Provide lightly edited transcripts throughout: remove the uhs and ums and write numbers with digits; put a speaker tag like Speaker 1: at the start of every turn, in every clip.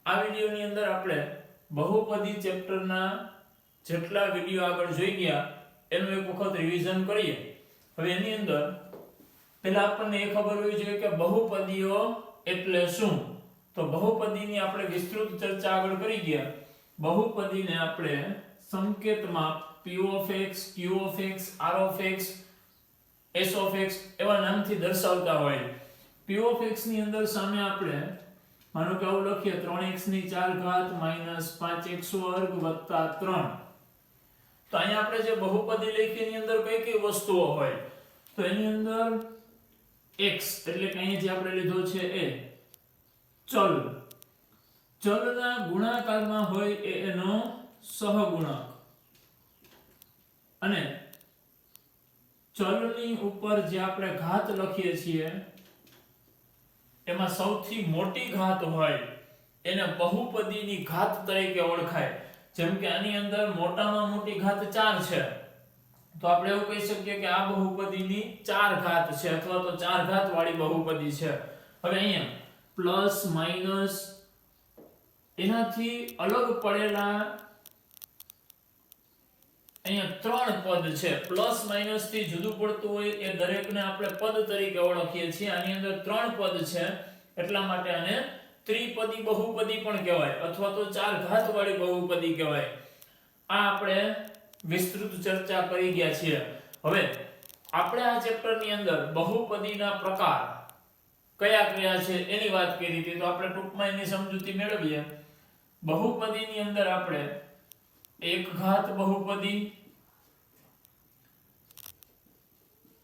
Speaker 1: આ વિડિયોની અંદર આપણે બહુપદી ચેપ્ટરના જેટલા વિડિયો આગળ જોઈ ગયા એનું એક વખત રિવિઝન કરીએ। હવે એની અંદર પહેલા આપણને એ ખબર હોવી જોઈએ કે બહુપદીઓ એટલે શું। તો બહુપદીની આપણે વિસ્તૃત ચર્ચા આગળ કરી ગયા। બહુપદીને આપણે સંકેતમાં p of x, q of x, r of x, s of x એવા નામથી દર્શાવતા હોય। p of x ની અંદર સામે આપણે માનો કે આવું લખીએ 3x ની 4 ઘાત - 5x વર્ગ વત્તા 3। તો અહીંયા આપણે જે બહુપદી લખી એની અંદર કઈ કઈ વસ્તુઓ હોય તો એની અંદર x એટલે કે અહીંયા જે આપણે લીધો છે એ ચલ, ચલના ગુણાકારમાં હોય એ એનો સહગુણક અને ચલની ઉપર જે આપણે ઘાત લખીએ છીએ એમાં સૌથી મોટી ઘાત હોય એને બહુપદીની ઘાત તરીકે ઓળખાય। જેમ કે આની અંદર મોટામાં મોટી ઘાત 4 છે તો આપણે એવું કહી શકીએ કે આ બહુપદીની 4 ઘાત છે અથવા તો 4 ઘાત વાળી બહુપદી છે। હવે અહીંયા પ્લસ માઈનસ એનાથી અલગ પડેલા અહીંયા 3 પદ છે। પ્લસ માઈનસ થી જુદું પડતું હોય એ દરેકને આપણે પદ તરીકે ઓળખીએ છીએ। આની અંદર 3 પદ છે એટલા માટે આને ત્રિપદી બહુપદી પણ કહેવાય અથવા તો 4 ઘાત વાળી બહુપદી કહેવાય। આ આપણે વિસ્તૃત ચર્ચા કરી ગયા છીએ। હવે આપણે આ ચેપ્ટરની અંદર બહુપદીના પ્રકાર કયા કયા છે એની વાત કરી હતી તો આપણે ટૂંકમાં એની સમજૂતી મેળવીએ। બહુપદીની અંદર આપણે એક ઘાત બહુપદી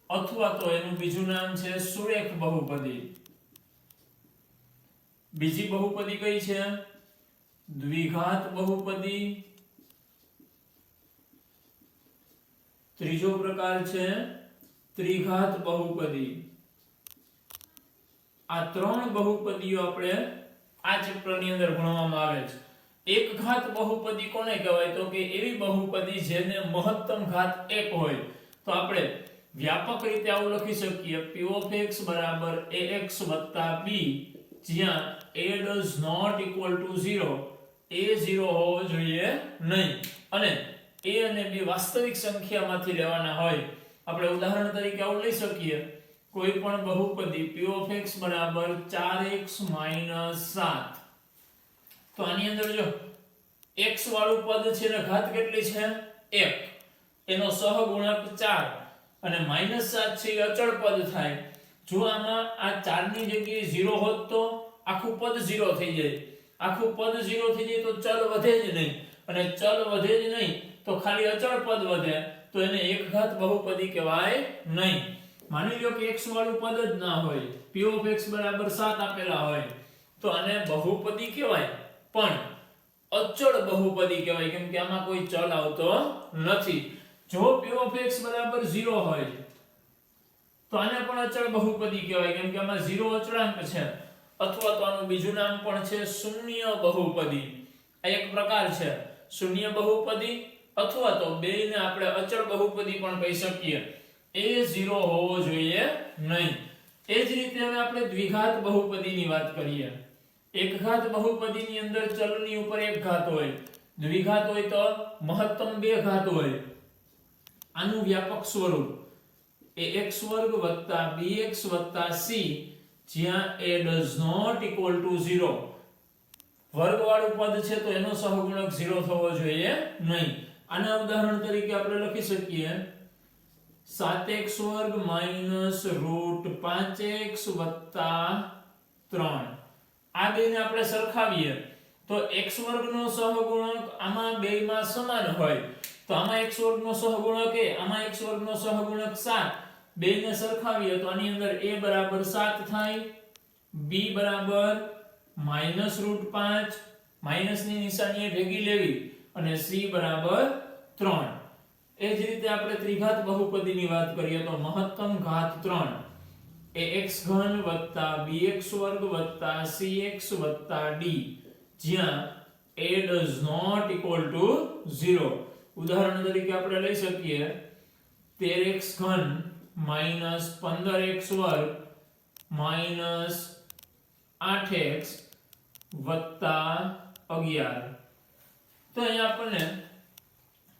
Speaker 1: અથવા તો એનું બીજું નામ છે સુરેખ બહુપદી। બીજી બહુપદી કઈ છે દ્વિઘાત બહુપદી। ત્રીજો પ્રકાર છે ત્રિઘાત બહુપદી। આ 3 બહુપદીઓ આપણે આ ચેપ્ટરની અંદર ભણવામાં આવે છે। એક ઘાત બહુપદી કોને કહેવાય તો કે એવી બહુપદી જેને મહત્તમ ઘાત 1 હોય। તો આપણે વ્યાપક રીતે આવું લખી શકીએ p of x બરાબર ax b જ્યાં a does not equal to 0 a 0 હોવો જોઈએ નહીં અને a અને b વાસ્તવિક સંખ્યામાંથી લેવાના હોય। આપણે ઉદાહરણ તરીકે આવું લઈ શકીએ કોઈ પણ બહુપદી p of x બરાબર 4x - 7 તો આની અંદર જો x વાળું પદ છે ને ઘાત કેટલી છે 1 એનો સહગુણક 4 અને -7 છે એ અચળ પદ થાય। જો આમાં આ 4 ની જગ્યાએ 0 હોત તો આખું પદ 0 થઈ જાય। આખું પદ 0 થઈ જાય તો ચલ વધે જ નહીં અને ચલ વધે જ નહીં તો ખાલી અચળ પદ વધે તો એને એક ઘાત બહુપદી કહેવાય નહીં। માની લો કે x વાળું પદ જ ના હોય p of x બરાબર 7 આપેલા હોય તો આને બહુપદી કહેવાય પણ અચળ બહુપદી કહેવાય કેમ કે આમાં કોઈ ચલ આવતો નથી। જો p of x બરાબર 0 હોય તો આને પણ અચળ બહુપદી કહેવાય કેમ કે આમાં 0 અચળાંક છે અથવા તો આનું બીજું નામ પણ છે શૂન્ય બહુપદી। આ એક પ્રકાર છે શૂન્ય બહુપદી અથવા તો બેયને આપણે અચળ બહુપદી પણ કહી શકીએ। એ 0 હોવો જોઈએ નહીં। એ જ રીતે હવે આપણે દ્વિઘાત બહુપદીની વાત કરીએ। એક ઘાત બહુપદીની અંદર ચલની ઉપર એક ઘાત હોય, દ્વિઘાત હોય તો મહત્તમ 2 ઘાત હોય। આનું વ્યાપક સ્વરૂપ ax વર્ગ bx c જ્યાં a does not equal to 0 વર્ગ વાળું પદ છે તો એનો સહગુણક 0 થવો જોઈએ નહીં। આના ઉદાહરણ તરીકે આપણે લખી શકીએ 7x વર્ગ -√5x 3। આ બેને આપણે સરખાવીએ તો x વર્ગનો સહગુણક આમાં બેયમાં સમાન હોય તો આમાં x વર્ગનો સહગુણક એ આમાં x વર્ગનો સહગુણક 7 બેયને સરખાવીએ તો આની અંદર a બરાબર 7 થાય b બરાબર -√5 માઈનસની નિશાની ભેગી લેવી અને c બરાબર 3। એ જ રીતે આપણે ત્રિઘાત બહુપદીની વાત કરીએ તો મહત્તમ ઘાત 3 ax ઘન bx વર્ગ cx d જ્યાં a does not equal to 0। ઉદાહરણ તરીકે આપણે લઈ શકીએ 13x ઘન -15x વર્ગ -8x વત્તા 11. તો અહીંયા આપણને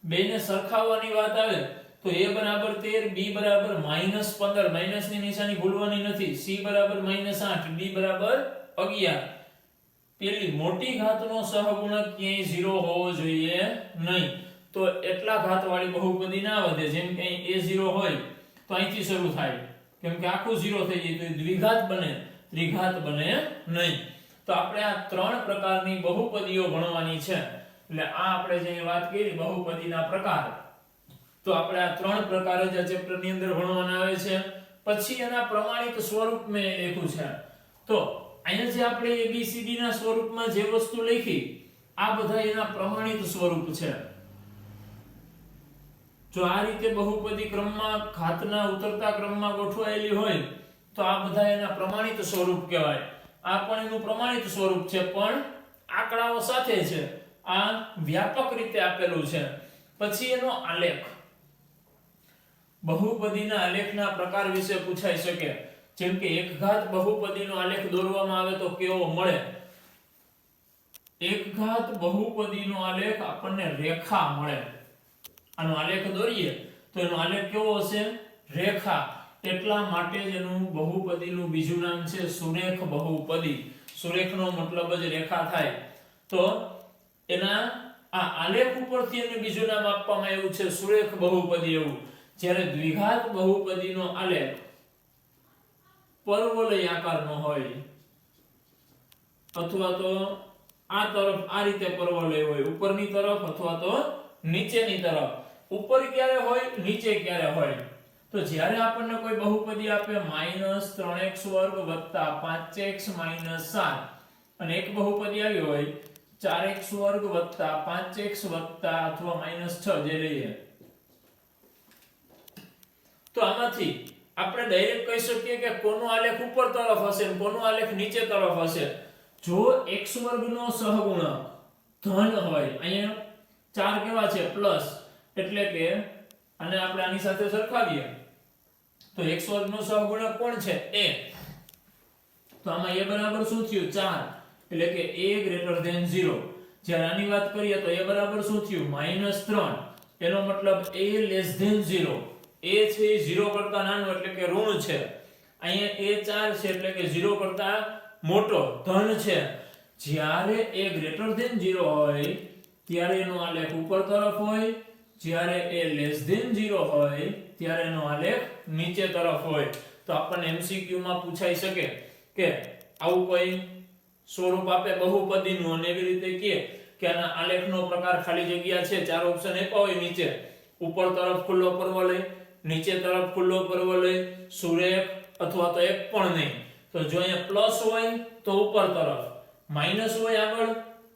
Speaker 1: બેને સરખાવવાની વાત આવે તો a બરાબર 13, b બરાબર -15, માઈનસ ની નિશાની ભૂલવાની નથી, c બરાબર -8, d બરાબર 11. પેલી મોટી ઘાતનો સહગુણક ક્યાંય 0 હોવો જોઈએ નહીં. તો એટલા ઘાતવાળી બહુપદી ના વધે. જેમ કે અહીં a0 હોય તો અહીંથી શરૂ થાય, કેમ કે આખું 0 થઈ જાય તો દ્વિઘાત બને, ત્રિઘાત બને નહીં. તો આપણે આ ત્રણ પ્રકારની બહુપદીઓ ગણવાની છે. એટલે આ આપણે જે વાત કરી બહુપદીના પ્રકાર, તો આપણે આ ત્રણ પ્રકાર જ આ ચેપ્ટર ની અંદર ભણવાના આવે છે. પછી એના પ્રમાણિત સ્વરૂપ મેં લખ્યું છે. તો અહીંયા જે આપણે ABCD ના સ્વરૂપમાં જે વસ્તુ લખી, આ બધા એના પ્રમાણિત સ્વરૂપ છે. જો આ રીતે બહુપદી ક્રમમાં ઘાતના ઉતરતા ક્રમમાં ગોઠવાયેલી હોય તો આ બધા એના પ્રમાણિત સ્વરૂપ કહેવાય. આ પણ એનું પ્રમાણિત સ્વરૂપ છે, પણ આંકડાઓ સાથે છે. આ વ્યાપક રીતે આપેલું છે. પછી એનો આલેખ, બહુપદીના આલેખના પ્રકાર વિશે પૂછાઈ શકે. જેમ કે એક ઘાત બહુપદીનો આલેખ દોરવામાં આવે તો કેવો મળે? એક ઘાત બહુપદીનો આલેખ આપણને રેખા મળે. આનો આલેખ દોરીએ તો એનો આલેખ કેવો હશે? રેખા. એટલા માટે જ એનું બહુપદીનું બીજું નામ છે સુરેખ બહુપદી. સુરેખનો મતલબ જ રેખા થાય. તો એના આ આલેખ ઉપરથી એને બીજું નામ આપવામાં આવ્યું છે સુરેખ બહુપદી એવું. જ્યારે દ્વિઘાત બહુપદીનો આલેખ પરવલય આકારનો હોય અથવા તો આ તરફ આ રીતે પરવલય હોય, ઉપરની તરફ અથવા તો નીચેની તરફ. ઉપર ક્યારે હોય, નીચે ક્યારે હોય. તો જ્યારે આપણને કોઈ બહુપદી આપે -3x² + 5x - 7 અને એક બહુપદી આવી હોય 4x² + 5x અથવા -6 જે લઈએ, તો આમાંથી આપણે ડાયરેક્ટ કહી શકીએ કે કોનો આલેખ ઉપર તરફ હશે અને કોનો આલેખ નીચે તરફ હશે. જો x² નો સહગુણક ધન હોય, અહીંયા 4 કેવા છે? પ્લસ, એટલે કે આને આપણે આની સાથે સરખાવીએ તો x² નો સહગુણક કોણ છે? a. તો આમાં a બરાબર શું થયું? 4, એટલે કે a > 0. જ્યારે આની વાત કરીએ તો a બરાબર શું થયું? -3. એનો મતલબ a < 0. a છે 0 કરતા નાનો એટલે કે ઋણ છે. અહીંયા a 4 છે એટલે કે 0 કરતા મોટો ધન છે. જ્યારે a < 0 હોય ત્યારે એનો આલેખ ઉપર તરફ હોય, જ્યારે a < 0 હોય ત્યારે એનો આલેખ નીચે તરફ હોય. તો આપણને MCQ માં પૂછાઈ શકે કે આવું કોઈ સ્વરૂપ આપે બહુપદીનું અને એવી રીતે કે આના આલેખનો પ્રકાર ખાલી જગ્યા છે, 4 ઓપ્શન આપ્યા હોય નીચે, ઉપર તરફ ખુલ્લો પરવલય, નીચે તરફ ખુલ્લો પરવલય, સુરેખ અથવા તો એક પણ નહીં. તો જો અહીંયા પ્લસ હોય તો ઉપર તરફ, માઈનસ હોય આગળ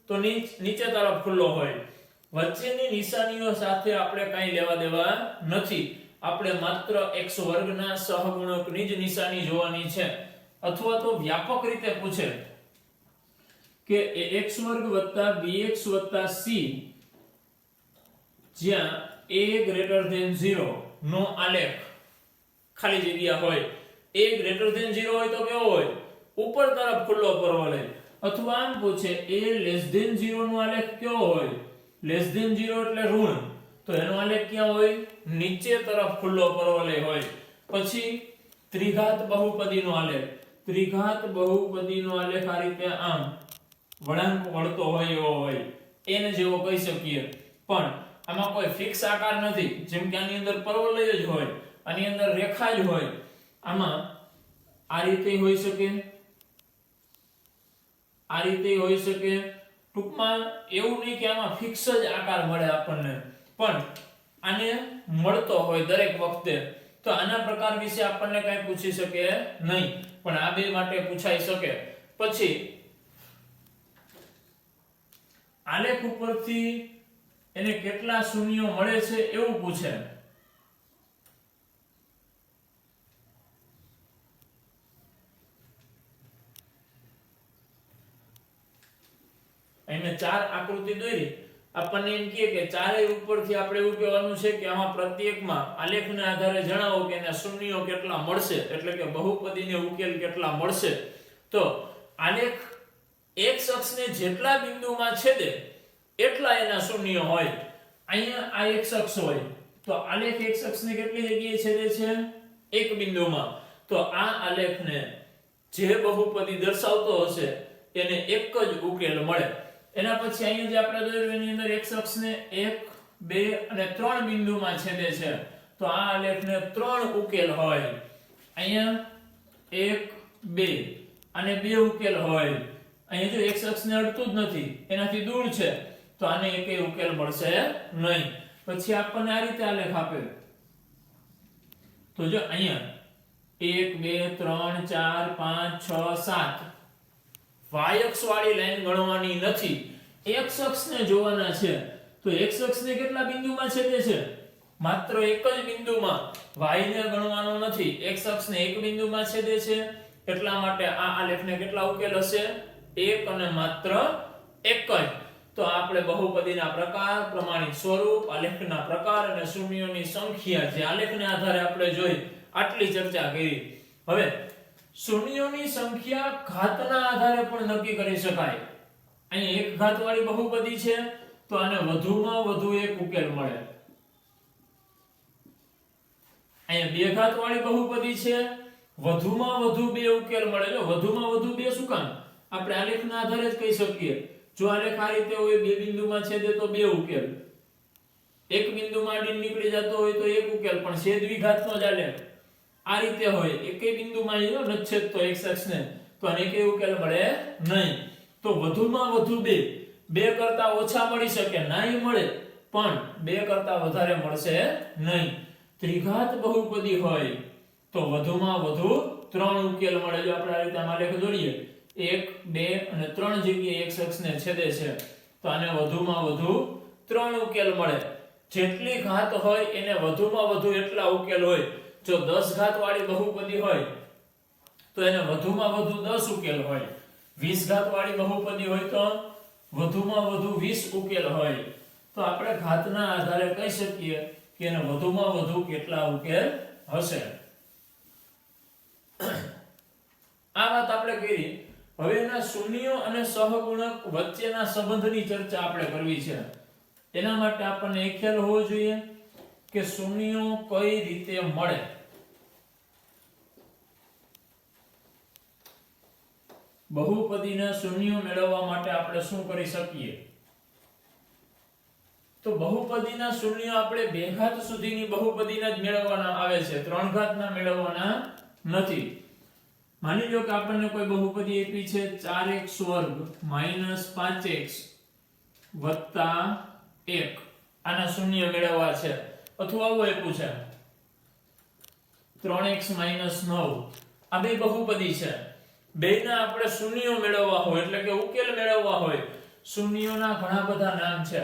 Speaker 1: તો નીચે તરફ ખુલ્લો હોય. વચ્ચેની નિશાનીઓ સાથે આપણે કાંઈ લેવા દેવા નથી. આપણે માત્ર x² ના સહગુણકની જ નિશાની જોવાની છે. અથવા તો વ્યાપક રીતે પૂછે કે ax² + bx + c જ્યાં a < 0 નો આલેખ ખાલી જગ્યા હોય, a < 0 હોય તો કેવો હોય? ઉપર તરફ ખુલ્લો પરવલય. અથવા આમ પૂછે a < 0 નો આલેખ કેવો હોય? < 0 એટલે ઋણ, તો એનો આલેખ ક્યાં હોય? નીચે તરફ ખુલ્લો પરવલય હોય. પછી ત્રિઘાત બહુપદીનો આલેખ, ત્રિઘાત બહુપદીનો આલેખ આ રીતે આમ વળાંક વળતો હોય એવો હોય, એને જેવો કહી શકીએ. પણ આમાં કોઈ ફિક્સ આકાર નથી. જેમ કે આની અંદર પરવલય જ હોય, આની અંદર રેખા જ હોય. આમાં આ રીતે હોઈ શકે, આ રીતે હોઈ શકે. ટૂંકમાં એવું નહીં કે આમાં ફિક્સ જ આકાર મળે આપણને, પણ આને મળતો હોય દરેક વખતે. તો આના પ્રકાર વિશે આપણને કઈ પૂછી શકે નહીં, પણ આ બે માટે પૂછાઈ શકે. પછી આલેખ ઉપરથી એને કેટલા શૂન્યો મળે છે એવું પૂછે. એને 4 આકૃતિ દોરી, આપણને એમ કહે કે ચારેય ઉપરથી આપણે એવું કહેવાનું છે કે આમાં પ્રત્યેકમાં આલેખના આધારે જણાવો કે એના શૂન્યો કેટલા મળશે, એટલે કે બહુપદીને ઉકેલ કેટલા મળશે. તો આલેખ x અક્ષને જેટલા બિંદુમાં છેદે એટલા એના શૂન્ય હોય. અહીંયા આ x અક્ષ હોય તો આલેખ x અક્ષને કેટલી જગ્યાએ છેદે છે? એક બિંદુમાં. તો આ આલેખને જે બહુપદી દર્શાવતો હશે એને એક જ ઉકેલ મળે. એના પછી અહીંયા જે આપણે દોર્યું એની અંદર x અક્ષને 1 2 અને 3 બિંદુમાં છેદે છે તો આ આલેખને 3 ઉકેલ હોય. અહીંયા 1 2 અને 2 ઉકેલ હોય. અહીંયા જો x અક્ષને અડતું જ નથી એનાથી દૂર છે તો આને એકેય ઉકેલ મળશે નહીં. પછી આપણને આ રીતે આલેખ આપે તો જો અહીંયા 1 2 3 4 5 6 7 y અક્ષ વાળી લાઈન ગણવાની નથી, x અક્ષને જોવાના છે. તો x અક્ષને કેટલા બિંદુમાં છેદે છે? માત્ર એક જ બિંદુમાં. y ને ગણવાનો નથી, x અક્ષને એક બિંદુમાં છેદે છે. એટલા માટે આ આલેખને કેટલા ઉકેલ હશે? એક અને માત્ર એક જ. તો આપણે બહુપદીના પ્રકાર, પ્રમાણિત સ્વરૂપ, આલેખના પ્રકાર અને શૂન્યોની સંખ્યા જે આલેખને આધારે આપણે જોઈ આટલી ચર્ચા કરી. હવે શૂન્યોની સંખ્યા ઘાતના આધારે પણ નક્કી કરી શકાય. અહીં એક ઘાત વાળી બહુપદી છે તો આને વધુમાં વધુ એક ઉકેલ મળે. અહીં બે ઘાત વાળી બહુપદી છે, વધુમાં વધુ બે ઉકેલ મળે. જો વધુમાં વધુ બે શું કામ? આપણે આલેખના આધારે જ કહી શકીએ. જો આલેખ આ રીતે હોય બે બિંદુમાં છેદે તો બે ઉકેલ, એક બિંદુમાં અડીને નીકળી જતો હોય તો એક ઉકેલ, પણ છેદ વિઘાતનો જ આલેખ આ રીતે હોય એકેય બિંદુમાં ન છેદતો x અક્ષને તો આને એકેય ઉકેલ મળે નહીં. તો વધુમાં વધુ બે કરતા ઓછા મળી શકે, નાય મળે પણ બે કરતા વધારે મળશે નહીં. ત્રિઘાત બહુપદી હોય તો વધુમાં વધુ 3 ઉકેલ મળે. જો આપણે આ રીતે આલેખ દોરીએ 1 2 અને 3 જગ્યાએ x અક્ષને છેદે છે તો આને વધુમાં વધુ 3 ઉકેલ મળે. જેટલી ઘાત હોય એને વધુમાં વધુ એટલા ઉકેલ હોય. જો 10 ઘાત વાળી બહુપદી હોય તો એને વધુમાં વધુ 10 ઉકેલ હોય. 20 ઘાત વાળી બહુપદી હોય તો વધુમાં વધુ 20 ઉકેલ હોય. તો આપણે ઘાતના આધારે કહી શકીએ કે એને વધુમાં વધુ કેટલા ઉકેલ હશે. આ વાત આપણે કરી. હવે એના શૂન્યો અને સહગુણક વચ્ચેના સંબંધની ચર્ચા આપણે કરવી છે. એના માટે આપણને એ ખ્યાલ હોવો જોઈએ કે શૂન્યો કઈ રીતે મળે. બહુપદીના શૂન્યો મેળવવા માટે આપણે શું કરી શકીએ? તો બહુપદીના શૂન્યો આપણે બે ઘાત સુધીની બહુપદીના જ મેળવવાના આવે છે, 3 ઘાતના મેળવવાના નથી. માની લો કે આપણને કોઈ બહુપદી આપી છે 4x વર્ગ - 5x વત્તા 1, આના શૂન્ય મેળવવા છે. અથવા આવું આપ્યું છે 3x - 9. આ બે બહુપદી છે. બેયના આપણે શૂન્યો મેળવવા હોય એટલે કે ઉકેલ મેળવવા હોય. શૂન્યોના ઘણા બધા નામ છે.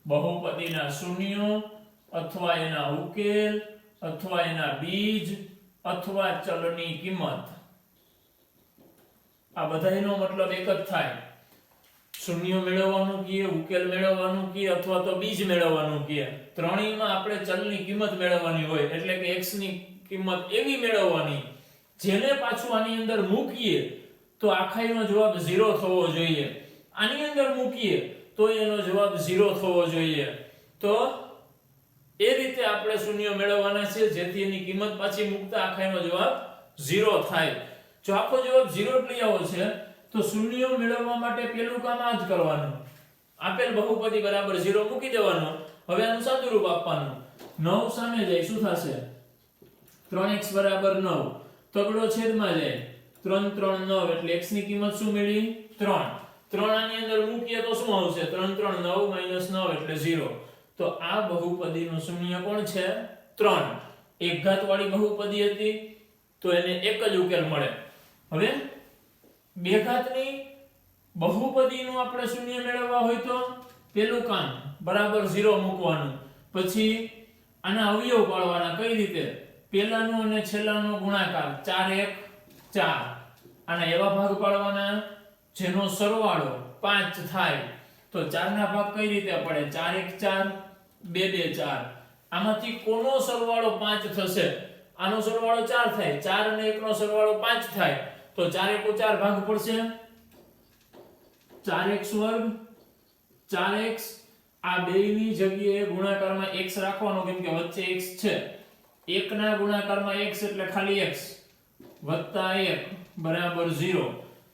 Speaker 1: બહુપદીના શૂન્યો અથવા એના ઉકેલ અથવા એના બીજ અથવા ચલની કિંમત. આ બધાયનો મતલબ એક જ થાય. શૂન્ય મેળવવાનું કીએ, ઉકેલ મેળવવાનું કીએ અથવા તો બીજ મેળવવાનું કીએ. ત્રણેયમાં આપણે ચલની કિંમત મેળવવાની હોય એટલે કે x ની કિંમત એવી મેળવવાની જેને પાછું આની અંદર મૂકીએ તો આખાઈનો જવાબ 0 થવો જોઈએ. આની અંદર મૂકીએ તો એનો જવાબ 0 થવો જોઈએ. તો એ રીતે આપણે શૂન્ય મેળવવાના છે જેથી એની કિંમત પાછી મૂકતા આખાઈનો જવાબ 0 થાય. જો આખો જવાબ 0 જ લઈ આવો છે તો શૂન્ય મેળવવા માટે પહેલું કામ આ જ કરવાનું. આપેલ બહુપદી બરાબર 0 મૂકી દેવાનો. હવે આનું સાદું રૂપ આપવાનું. 9 સામે જાય શું થશે? 3x બરાબર 9. તગડો છેદમાં જાય 3 3 9 એટલે x ની કિંમત શું મળી? 3. 3 આની અંદર મૂકીએ તો શું આવશે? 3 3 9 - 9 એટલે 0. તો આ બહુપદીનું શૂન્ય કોણ છે? 3. એક ઘાત વાળી બહુપદી હતી તો એને એક જ ઉકેલ મળે. હવે બે ઘાતની બહુપદીનું આપણે શૂન્ય મેળવવા હોય તો પેલું કામ બરાબર 0 મૂકવાનું. પછી આના અવયવ પાડવાના. કઈ રીતે? પહેલાનો અને છેલ્લાનો ગુણાકાર 4 1 4. આના એવા ભાગ પાડવાના જેનો સરવાળો 5 થાય. તો 4 ના ભાગ કઈ રીતે પડે? 4 1 4 2 2 4. આમાંથી કોનો સરવાળો 5 થશે? આનો સરવાળો 4 થાય. 4 અને 1 નો સરવાળો 5 થાય તો 4 1 4 ભાગ પડશે 4x વર્ગ 4x આ બેયની જગ્યાએ ગુણાકારમાં x રાખવાનો કેમ કે વચ્ચે x છે 1 ના ગુણાકારમાં x એટલે ખાલી x વત્તા 1 બરાબર 0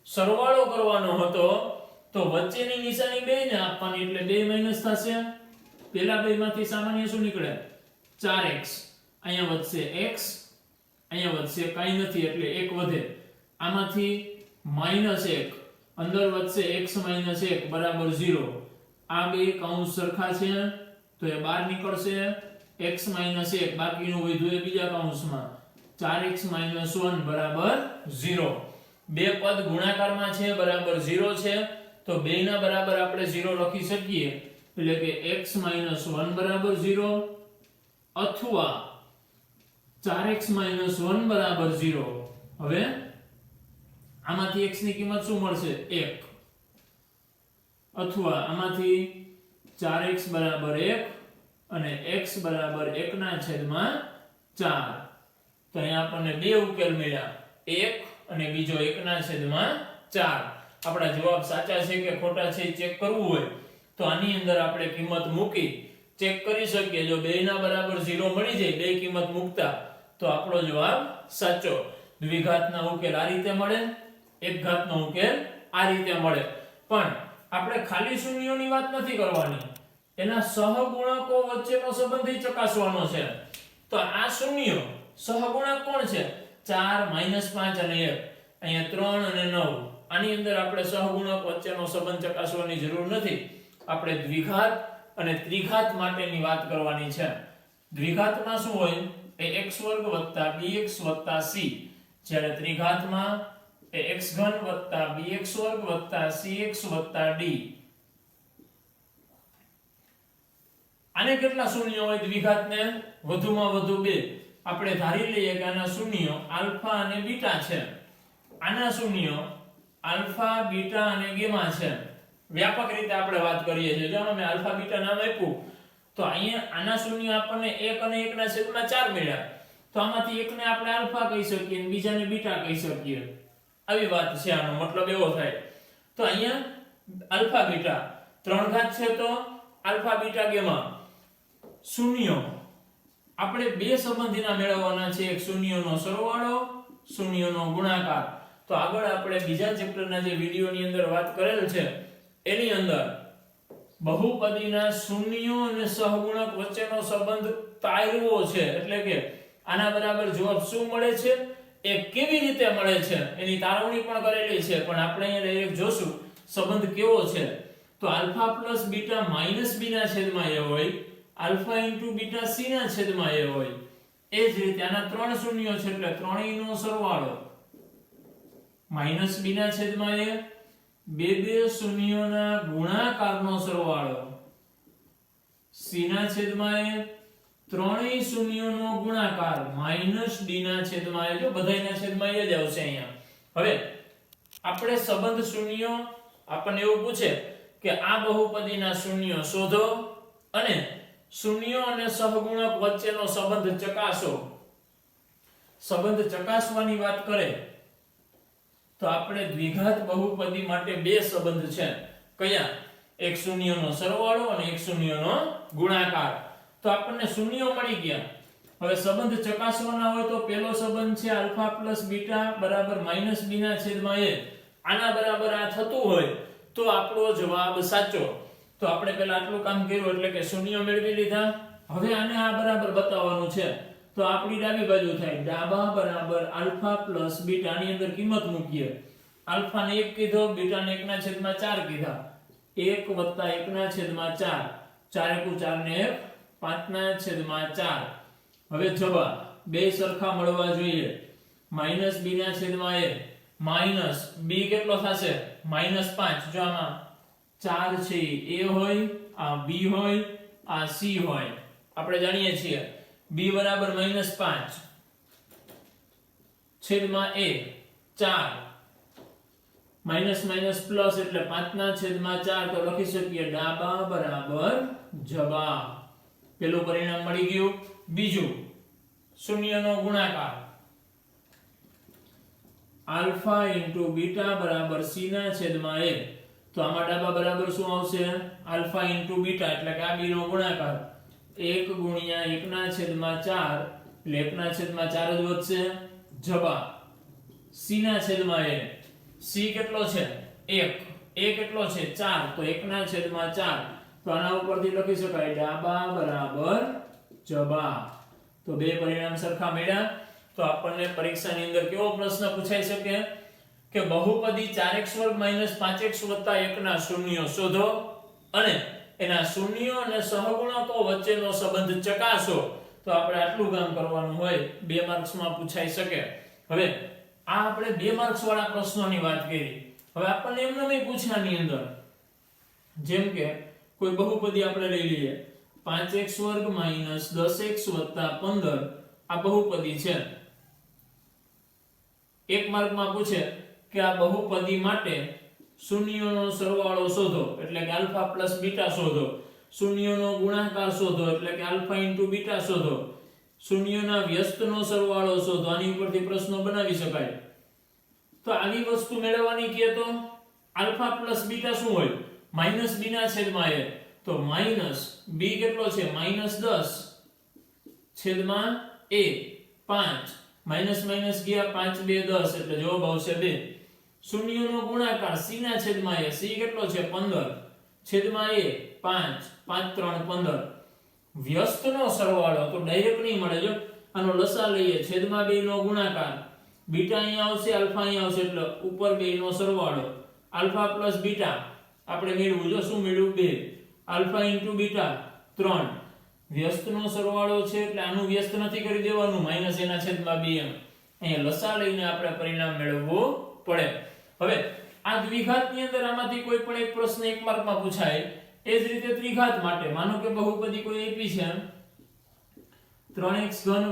Speaker 1: સરવાળો કરવાનો હતો તો વચ્ચેની નિશાની 2 ને આપવાની એટલે 2 માઈનસ થશે પેલા બેમાંથી સામાન્ય શું નીકળે 4x અહીંયા વધશે x અહીંયા વધશે કાઈ નથી એટલે 1 વધે આમાંથી -1 અંદર વધશે x - 1 બરાબર 0 આ બે કૌંસ સરખા છે તો એ બહાર નીકળશે x - 1 બાકીનું વધ્યું એ બીજા કૌંસમાં 4x - 1 બરાબર 0 બે પદ ગુણાકારમાં છે બરાબર 0 છે તો બેયના બરાબર આપણે 0 લખી શકીએ એટલે કે x - 1 બરાબર 0 અથવા 4x - 1 બરાબર 0 હવે આમાંથી x ની કિંમત શું મળશે 1 અથવા આમાંથી 4x બરાબર 1 અને x બરાબર 1 ના છેદમાં 4 તો અહીંયા આપણને બે ઉકેલ મળ્યા 1 અને બીજો 1 ના છેદમાં 4 આપણા જવાબ સાચા છે કે ખોટા છે ચેક કરવું હોય તો આની અંદર આપણે કિંમત મૂકી ચેક કરી શકીએ જો બેયના બરાબર 0 મળી જાય બે કિંમત મૂકતા તો આપણો જવાબ સાચો દ્વિઘાતના ઉકેલ આ રીતે મળે એક ઘાતનો ઉકેલ આ રીતે મળે પણ આપણે ખાલી શૂન્યોની વાત નથી કરવાની એના સહગુણકો વચ્ચેનો સંબંધ ચકાસવાનો છે તો આ શૂન્ય સહગુણક કોણ છે 4 -5 અને 1 અહીંયા 3 અને 9 આની અંદર આપણે સહગુણક વચ્ચેનો સંબંધ ચકાસવાની જરૂર નથી આપણે દ્વિઘાત અને ત્રિઘાત માટેની વાત કરવાની છે દ્વિઘાતમાં શું હોય એ x વર્ગ bx c જ્યારે ત્રિઘાતમાં એ x3 bx વર્ગ cx d આને કેટલા શૂન્ય હોય દ્વિઘાતને વધુમાં વધુ બે આપણે ધારી લઈએ કે આના શૂન્ય આલ્ફા અને બીટા છે આના શૂન્ય આલ્ફા બીટા અને ગામા છે વ્યાપક રીતે આપણે વાત કરીએ છીએ જો મેં આલ્ફા બીટા નામ આપ્યું તો અહીંયા આના શૂન્ય આપણને 1 અને 1 ના છેદમાં 4 મળ્યા તો આમાંથી એકને આપણે આલ્ફા કહી શકીએ અને બીજાને બીટા કહી શકીએ આવી વાત છે આનો મતલબ એવો થાય તો અહીંયા આલ્ફા બીટા 3 ઘાત છે તો આલ્ફા બીટા ગામા શૂન્ય આપણે બે સંબંધીના મેળવવાના છે એક શૂન્યનો સરવાળો શૂન્યનો ગુણાકાર તો આગળ આપણે બીજા ચેપ્ટરના જે વિડિયોની અંદર વાત કરેલ છે એની અંદર બહુપદીના શૂન્યો અને સહગુણક વચ્ચેનો સંબંધ તારવો છે એટલે કે આના બરાબર જવાબ શું મળે છે એ કેવી રીતે મળે છે એની તારવણી પણ કરેલી છે પણ આપણે અહીંયા ડાયરેક્ટ જોશું સંબંધ કેવો છે તો alpha plus beta minus b ના છેદમાં a હોય આલ્ફા ઇન્ટુ બીટા c ના છેદમાં a હોય એ જ રીતે આના ત્રણ શૂન્યો છે એટલે ત્રણેયનો સરવાળો માઈનસ b ના છેદમાં a બે બે શૂન્યોના ગુણાકારનો સરવાળો c ના છેદમાં a ત્રણેય શૂન્યોનો ગુણાકાર માઈનસ d ના છેદમાં a જો બધાયના છેદમાં a જ આવશે અહીંયા હવે આપણે સંબંધ શૂન્યો આપણને એવું પૂછે કે આ બહુપદીના શૂન્યો શોધો અને શૂન્યો અને સહગુણક વચ્ચેનો સંબંધ ચકાસો સંબંધ ચકાસવાની વાત કરે તો આપણે દ્વિઘાત બહુપદી માટે બે સંબંધ છે કયા એક શૂન્યનો સરવાળો અને એક શૂન્યનો ગુણાકાર તો આપણને શૂન્યો મળી ગયા હવે સંબંધ ચકાસવાના હોય તો પહેલો સંબંધ છે આલ્ફા પ્લસ બીટા બરાબર માઈનસ b ના છેદમાં a આના બરાબર આ થતું હોય તો આપણો જવાબ સાચો તો આપણે પહેલા આટલું કામ કર્યું એટલે કે શૂન્યો મેળવી લીધા હવે આને આ બરાબર બતાવવાનું છે તો આપણી ડાબી બાજુ થાય ડાબા બરાબર આલ્ફા પ્લસ બીટા ની અંદર કિંમત મૂકીએ આલ્ફા ને 1 કીધો બીટા ને 1 ના છેદમાં 4 કીધા 1 + 1 ના છેદમાં 4 4 * 4 ને 5 ના છેદમાં 4 હવે જવાબ બે સરખા મળવા જોઈએ માઈનસ b ના છેદમાં a માઈનસ b કેટલો થશે -5 જો આમાં 4 છે a હોય આ b હોય આ c હોય આપણે જાણીએ છીએ b બરાબર -5 છેદમાં a 4 માઈનસ માઈનસ પ્લસ એટલે 5 ના છેદમાં 4 તો લખી શકીએ ડાબા બરાબર જવાબ પેલું પરિણામ મળી ગયું બીજું શૂન્યનો ગુણાકાર આલ્ફા * બીટા બરાબર c ના છેદમાં a તો આમાં ડાબા બરાબર શું આવશે આલ્ફા ઇન્ટુ બીટા એટલે કે આ b નો ગુણાકાર 1 ગુણ્યા 1 ના છેદમાં 4 એટલે 1 ના છેદમાં 4 જ વધશે જવાબ c ના છેદમાં a c કેટલો છે 1 a કેટલો છે 4 તો 1 ના છેદમાં 4 તો આના ઉપરથી લખી શકાય ડાબા બરાબર જવાબ તો બે પરિણામ સરખા મળ્યા તો આપણને પરીક્ષાની અંદર કેવો પ્રશ્ન પૂછાઈ શકે કે બહુપદી 4x વર્ગ 5x 1 ના શૂન્યો શોધો અને એના શૂન્યો અને સહગુણકો વચ્ચેનો સંબંધ ચકાસો તો આપણે આટલું કામ કરવાનું હોય 2 માર્ક્સમાં પૂછાઈ શકે હવે આ આપણે 2 માર્ક્સ વાળા પ્રશ્નોની વાત કરી હવે આપણને એમ નહીં પૂછાની અંદર જેમ કે કોઈ બહુપદી આપણે લઈ લઈએ 5x વર્ગ 10x 15 આ બહુપદી છે એક માર્કમાં પૂછે કે આ બહુપદી માટે શૂન્યોનો સરવાળો શોધો એટલે કે આલ્ફા પ્લસ બીટા શોધો શૂન્યોનો ગુણાકાર શોધો એટલે કે આલ્ફા ઇન્ટુ બીટા શોધો શૂન્યોના વ્યસ્તનો સરવાળો શોધો આની ઉપરથી પ્રશ્નો બનાવી શકાય તો આવી વસ્તુ મેળવવાની કે તો આલ્ફા પ્લસ બીટા શું હોય માઈનસ b ના છેદમાં a તો માઈનસ b કેટલો છે -10 છેદમાં a 5 માઈનસ માઈનસ ગયા 5 2 10 એટલે જવાબ આવશે 2 શૂન્યનો ગુણાકાર c ના છેદમાં a c કેટલો છે 15 છેદમાં a 5 5 3 15 વ્યસ્તનો સરવાળો તો ડાયરેક્ટ નહીં મળે જો આનો લસા લઈએ છેદમાં 2 નો ગુણાકાર બીટા અહીં આવશે આલ્ફા અહીં આવશે એટલે ઉપર 2 નો સરવાળો આલ્ફા પ્લસ બીટા આપણે મેળવું જો શું મેળવ્યું 2 આલ્ફા ઇન્ટુ બીટા 3 વ્યસ્તનો સરવાળો છે એટલે આનું વ્યસ્ત નથી કરી દેવાનું માઈનસ એના છેદમાં 2 અહીંયા લસા લઈને આપણે પરિણામ મેળવવું પડે હવે આ દ્વિઘાતની અંદર આમાંથી કોઈ પણ એક પ્રશ્ન એક માર્કમાં પૂછાય એ જ રીતે ત્રિઘાત માટે માનો કે બહુપદી કોઈ આપી છે 3x ઘન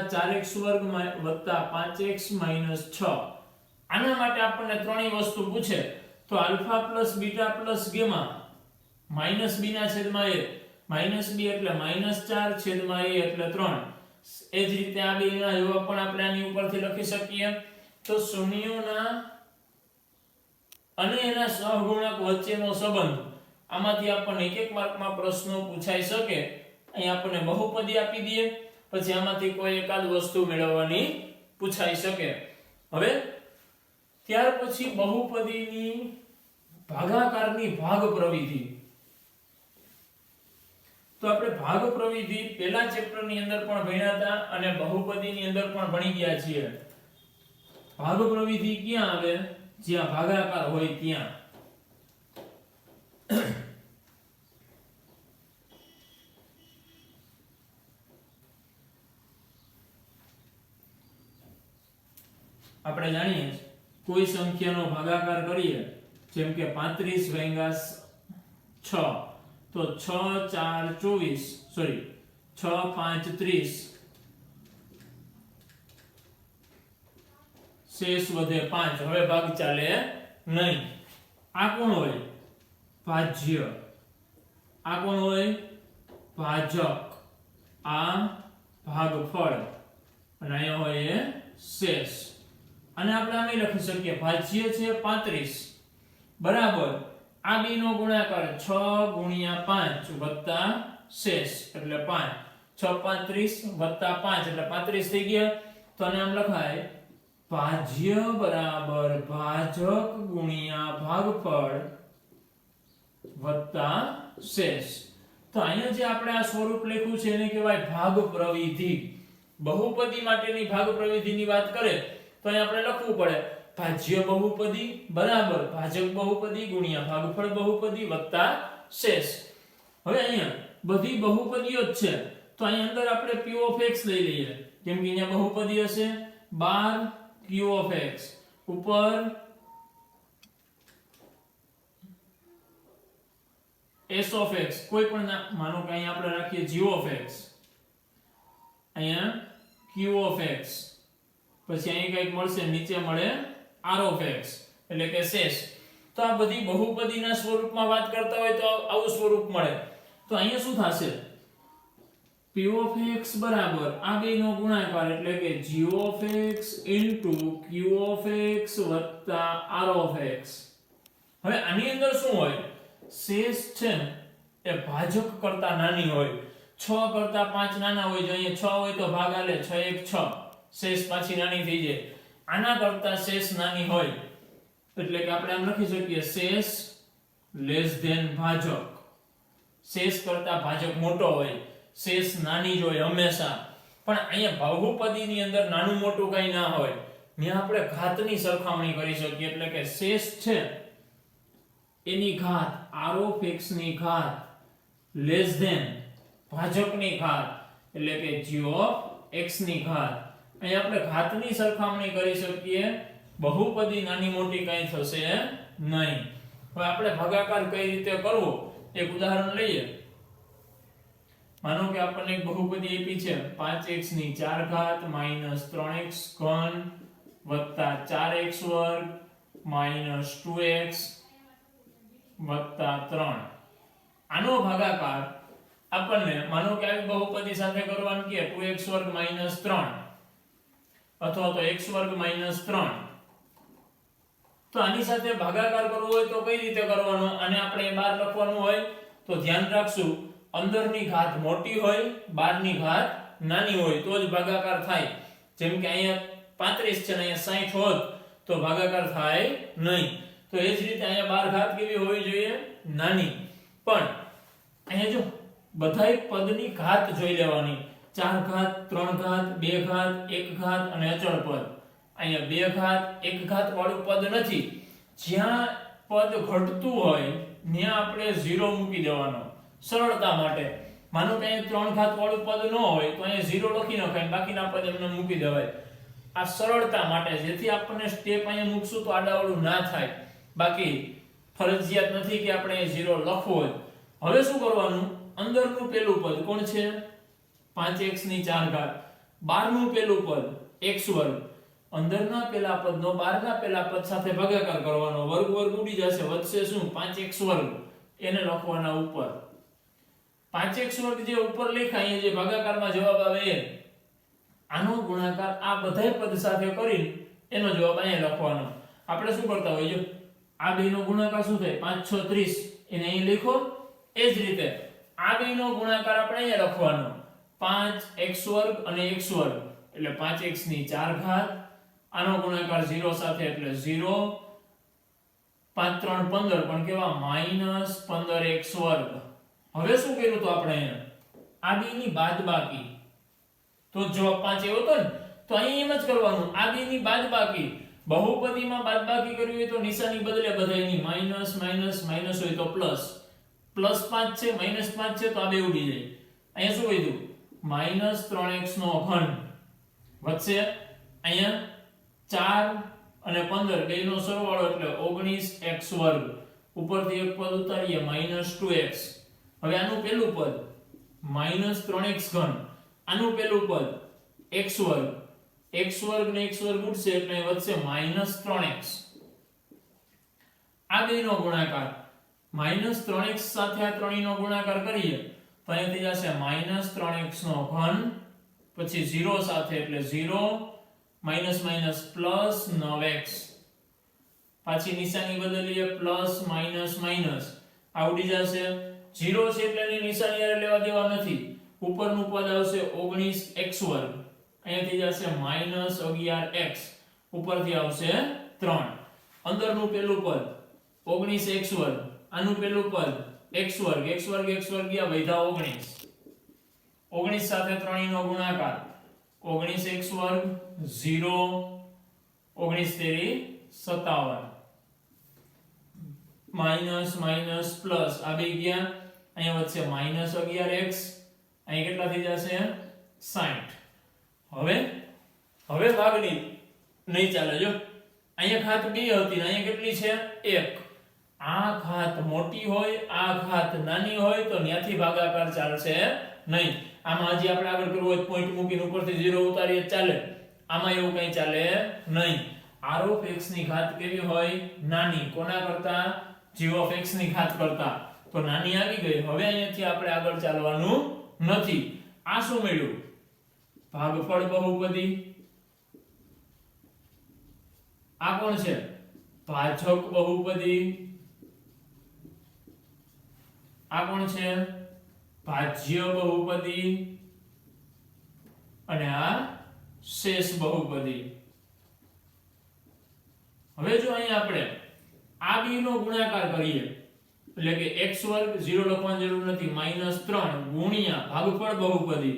Speaker 1: 4x વર્ગ 5x 6 આના માટે આપણને ત્રણેય વસ્તુ પૂછે તો alpha plus beta plus gamma minus b ના છેદમાં a માઈનસ b એટલે -4 છેદમાં a એટલે 3 એ જ રીતે આ બેના જવાબ પણ આપણે આની ઉપરથી લખી શકીએ તો શૂન્યોના અને એના સહગુણક વચ્ચેનો સંબંધ આમાંથી આપણને એક એક માર્કમાં પ્રશ્નો પૂછાઈ શકે અહીં આપણને બહુપદી આપી દઈએ પછી આમાંથી કોઈ એકાદ વસ્તુ મેળવવાની પૂછાઈ શકે હવે ત્યાર પછી બહુપદીની ભાગાકારની ભાગ પ્રવિધિ તો આપણે ભાગ પ્રવિધિ પહેલા ચેપ્ટરની અંદર પણ ભણ્યા હતા અને બહુપદીની અંદર પણ ભણી ગયા છીએ ભાગ પ્રવિધિ ક્યાં આવે જ્યાં ભાગાકાર હોય ત્યાં આપણે જાણીએ કોઈ સંખ્યાનો ભાગાકાર કરીએ જેમ કે 35 ભાગ્યા 6 તો 6 4 24 સોરી 6 5 30 શેષ વધે 5 હવે ભાગ ચાલે નહીં આ કોણ હોય ભાજ્ય આ કોણ હોય ભાજક આ ભાગફળ અને અહીંયા હોય શેષ અને આપણે આમે લખી શકીએ ભાજ્ય છે 35 બરાબર આ b નો ગુણાકાર 6 ગુણ્યા 5 વત્તા શેષ એટલે 5 6 35 વત્તા 5 એટલે 35 થઈ ગયા તો આને આમ લખાય ભાજ્ય બરાબર ભાજક ગુણ્યા ભાગફળ વત્તા શેષ તો અહીંયા જે આપણે આ સ્વરૂપ લખ્યું છે એને કહેવાય ભાગ પ્રવિધિ બહુપદી માટેની ભાગ પ્રવિધિની વાત કરે તો અહીં આપણે લખવું પડે ભાજ્ય બહુપદી બરાબર ભાજક બહુપદી ગુણ્યા ભાગફળ બહુપદી વત્તા શેષ હવે અહીંયા બધી બહુપદીઓ જ છે તો અહીં અંદર આપણે p of x લઈ લઈએ કેમ કે અહીંયા બહુપદી હશે 12 q of x ઉપર s of x કોઈ પણ માનો કે અહીં આપણે રાખીએ g of x અહીંયા q of x પછી અહીં કંઈક મળશે નીચે મળે r of x એટલે કે શેષ તો આ બધી બહુપદીના સ્વરૂપમાં વાત કરતા હોય તો આવું સ્વરૂપ મળે તો અહીંયા શું થશે p of x બરાબર આ બેનો ગુણાકાર એટલે કે g of x q of x r of x હવે આની અંદર શું હોય, શેષ છે ને એ ભાજક કરતા નાની હોય, 6 કરતા 5 નાના હોય. જો અહીંયા 6 હોય તો ભાગાલે 6 1 6, શેષ પાછી નાની થઈ જાય. આના કરતા શેષ નાની હોય એટલે કે આપણે આમ લખી શકીએ શેષ લેસ ધેન ભાજક. શેષ કરતા ભાજક મોટો હોય, શેષ નાની જ હોય હંમેશા. પણ અહીંયા બહુપદીની અંદર નાનું મોટું કઈ ના હોય, ત્યાં આપણે ઘાતની સરખામણી કરી શકીએ. એટલે કે શેષ છે એની ઘાત r of x ની ઘાત લેસ ધેન ભાજકની ઘાત એટલે કે g of x ની ઘાત. અહીં આપણે ઘાતની સરખામણી કરી શકીએ, બહુપદી નાની મોટી કઈ થશે નહીં. હવે આપણે ભાગાકાર કઈ રીતે કરવો એક ઉદાહરણ લઈએ. માનો કે આપણને એક બહુપદી આપી છે 5x ની 4 ઘાત - 3x ઘન વત્તા 4x વર્ગ - 2x વત્તા 3. આનો ભાગાકાર આપણને માનો કે આવી બહુપદી સાથે કરવાનું કે 2x વર્ગ - 3 અથવા તો x વર્ગ - 3. તો આની સાથે ભાગાકાર કરવો હોય તો કઈ રીતે કરવાનો, આને આપણે બહાર લખવાનું હોય તો ધ્યાન રાખશું અંદરની ઘાત મોટી હોય બહારની ઘાત નાની હોય તો જ ભાગાકાર થાય. જેમ કે અહીંયા 35 છે ને અહીંયા 60 હોત તો ભાગાકાર થાય નહીં. તો એ જ રીતે અહીંયા બાર ઘાત કેવી હોવી જોઈએ, નાની. પણ અહીંયા જો બધાય પદની ઘાત જોઈ લેવાની, 4 ઘાત 3 ઘાત 2 ઘાત 1 ઘાત અને અચળ પદ. અહીંયા 2 ઘાત 1 ઘાત વાળું પદ નથી. જ્યાં પદ ઘટતું હોય ત્યાં આપણે 0 મૂકી દેવાનો સરળતા માટે. માનો કે અહીંયા 3 ઘાત વાળું પદ ન હોય તો અહીંયા 0 લખી નખાય, બાકીના પદ એમને મૂકી દેવાય. આ સરળતા માટે, જેથી આપણને સ્ટેપ અહીંયા મૂકશું તો આડાવડું ના થાય. બાકી ફરજિયાત નથી કે આપણે 0 લખવો જ. હવે શું કરવાનું, અંદરનું પેલું પદ કોણ છે 5x ની 4 ઘાત, બહારનું પેલું પદ x વર્ગ. અંદરના પેલા પદનો બહારના પેલા પદ સાથે ભાગાકાર કરવાનો, વર્ગ વર્ગ ઉડી જશે, વધશે શું 5x વર્ગ, એને લખવાના ઉપર. 5x વર્ગ જે ઉપર લખાય અહીંયા જે ભાગાકારમાં જવાબ આવે એ આનો ગુણાકાર આ બધાય પદ સાથે કરીને એનો જવાબ અહીંયા લખવાનો. આપણે શું કરતા હોય, જો આ બેનો ગુણાકાર શું થાય 5 6 30, એને અહીં લખો. એ જ રીતે આ બેનો ગુણાકાર આપણે અહીંયા લખવાનો 5x વર્ગ અને x વર્ગ એટલે 5x ની 4 ઘાત. આનો ગુણાકાર 0 સાથે એટલે 0, 5 3 15 પણ કેવા -15x વર્ગ. હવે શું કર્યું તો આપણે અહીંયા આ બેની બાદબાકી, તો જવાબ 5 એવો હતો ને, તો અહીં એમ જ કરવાનું આ બેની બાદબાકી. બહુપદીમાં બાદબાકી કરવી હોય તો નિશાની બદલે બધાયની માઈનસ માઈનસ માઈનસ હોય તો પ્લસ. પ્લસ 5 છે માઈનસ 5 છે તો આ બે ઉડી જાય. અહીંયા શું કીધું -3x નો ઘન વધશે, અહીંયા 4 અને 15 બેનો સરવાળો એટલે 19x વર્ગ. ઉપરથી એક પદ ઉતારીએ -2x. હવે આનું પેલું પદ -3x ઘન, આનું પેલું પદ x વર્ગ. x વર્ગ ને x વર્ગ ઉડશે એટલે વધશે -3x. આ બેનો ગુણાકાર -3x સાથે આ ત્રણેયનો ગુણાકાર કરીએ તો અહીં થઈ જશે -3x નો ઘન, પછી 0 સાથે એટલે 0, માઈનસ માઈનસ પ્લસ 9x. પાછી નિશાની બદલીએ પ્લસ માઈનસ માઈનસ આવડી જશે. 0 છે એટલે એની નિશાની યાર લેવા દેવા નથી. ઉપરનું પદ આવશે 19x વર્ગ, અહીંયા થઈ જશે -11x, ઉપરથી આવશે 3. અંદરનું પેલું પદ 19x વર્ગ, આનું પેલું પદ x વર્ગ, x વર્ગ x વર્ગ ગયા વૈધા 19. 19 સાથે 3 નો ગુણાકાર 19x વર્ગ 0, 19 તેરી 57, માઈનસ માઈનસ પ્લસ આ બે ગયા, અહીંયા વધશે -11x, અહીં કેટલા થઈ જશે 60. હવે ભાગની નહીં ચાલે. જો અહીંયા ઘાત 2 હતી ને અહીંયા કેટલી છે 1. આ ઘાત મોટી હોય આ ઘાત નાની હોય તો ત્યાંથી ભાગાકાર ચાલશે નહીં. આમાં હજી આપણે આગળ કરવું હોય પોઈન્ટ મૂકીને ઉપરથી 0 ઉતારીએ ચાલે, આમાં એવું કંઈ ચાલે નહીં. r of x ની ઘાત કેવી હોય નાની, કોના કરતા g of x ની ઘાત કરતા. તો નાની આવી ગઈ. હવે અહીંયાથી આપણે આગળ ચાલવાનું નથી. આ શું મળ્યું ભાગફળ બહુપદી. આ કોણ છે ભાજક બહુપદી. આ કોણ છે? ભાજ્ય બહુપદી અને આ શેષ બહુપદી. હવે જો અહીં આપણે આ બે નો ગુણાકાર કરીએ એટલે કે x વર્ગ 0 લખવાની જરૂર નથી, -3 ગુણ્યા ભાગફળ બહુપદી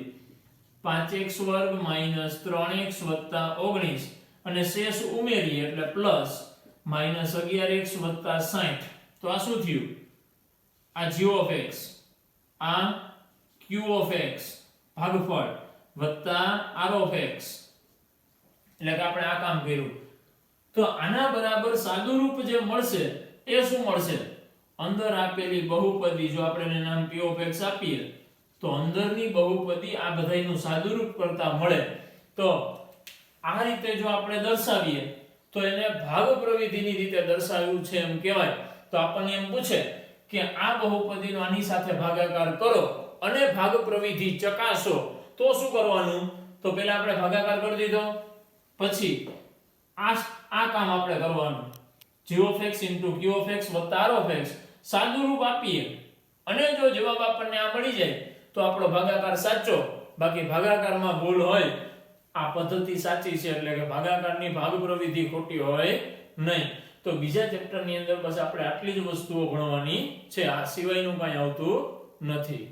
Speaker 1: 5x વર્ગ -3x + 19 અને શેષ ઉમેરીએ એટલે પ્લસ -11x + 60. તો આ શું થયું? આ g of x, આ q of x ભાગફળ વત્તા r of x, એટલે કે આપણે આ કામ કર્યું. તો આના બરાબર સાદુરૂપ જે મળશે એ શું મળશે? અંદર આપેલી બહુપદી જો આપણે એને નામ p of x આપીએ તો અંદરની બહુપદી આ બધાયનું સાદુરૂપ કરતા મળે. તો આ રીતે જો આપણે દર્શાવીએ તો એને ભાગ પ્રવિધિની રીતે દર્શાવ્યું છે એમ કહેવાય. તો આપણને એમ પૂછે કે આ બહુપદીનો આની સાથે ભાગાકાર કરો અને ભાગ પ્રવિધિ ચકાસો તો શું કરવાનું? તો પહેલા આપણે ભાગાકાર કરી દીધો, પછી આ કામ આપણે કરવાનું g of x * q of x + r of x સાદુરૂપ આપીએ અને જો જવાબ આપણને આ મળી જાય તો આપણો ભાગાકાર સાચો. બાકી ભાગાકારમાં ભૂલ હોય આ પદ્ધતિ સાચી છે એટલે કે ભાગાકારની ભાગ પ્રવિધિ ખોટી હોય નહીં. તો બીજા ચેપ્ટરની અંદર બસ આપણે આટલી જ વસ્તુઓ ભણવાની છે, આ સિવાયનું કાંઈ આવતું નથી.